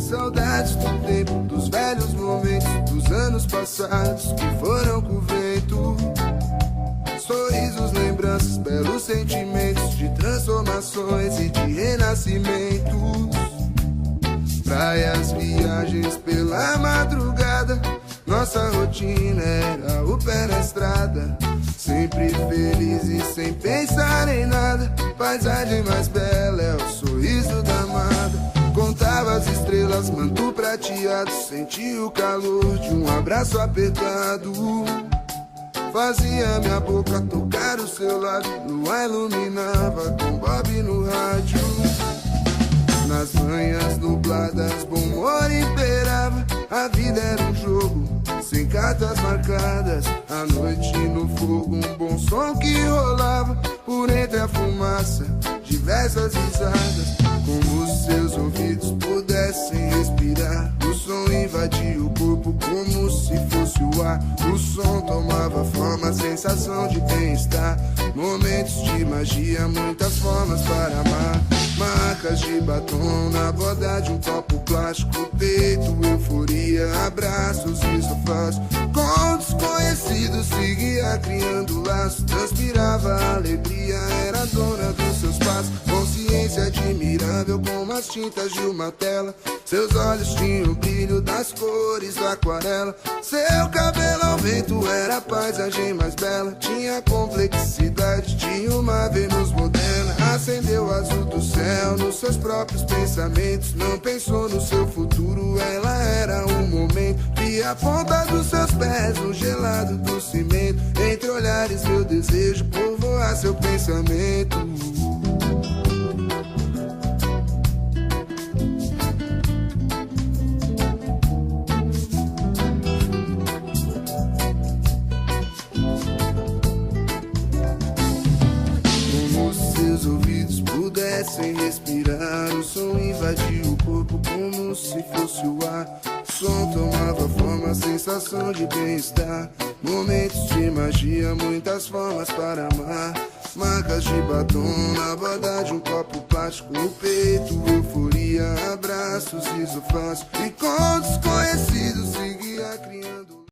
Saudades do tempo, dos velhos momentos, dos anos passados que foram com o vento. Sorrisos, lembranças, belos sentimentos de transformações e de renascimentos. Praias, viagens pela madrugada, nossa rotina era o pé na estrada. Sempre feliz e sem pensar em nada. Paisagem mais bela é o sorriso da amada. Contava as estrelas, manto prateado, sentia o calor de um abraço apertado. Fazia minha boca tocar o seu lábio, lua iluminava com Bob no rádio. Nas manhãs nubladas, bom humor imperava. A vida era um jogo, sem cartas marcadas. À noite no fogo, um bom som que rolava. Por entre a fumaça, diversas risadas. Como se seus ouvidos pudessem respirar. O som invadia o corpo como se fosse o ar. O som tomava forma, sensação de bem-estar. Momentos de magia, muitas formas para amar. Marcas de batom na borda de um copo plástico. Peito, euforia, abraços e sofás. Com desconhecidos seguia criando laços. Transpirava alegria, era dona dos seus passos. Consciência admirável como as tintas de uma tela. Seus olhos tinham o brilho das cores da aquarela. Seu cabelo ao vento era a paisagem mais bela. Tinha complexidade de uma Vênus moderna. Acendeu o azul do céu nos seus próprios pensamentos. Não pensou no seu futuro, ela era um momento. Via a ponta dos seus pés no gelado do cimento. Entre olhares meu desejo povoar seu pensamento. Sem respirar, o som invadia o corpo como se fosse o ar. O som tomava forma, sensação de bem-estar. Momentos de magia, muitas formas para amar. Marcas de batom na borda de um copo plástico. No peito, euforia, abraços e sofás. E com desconhecidos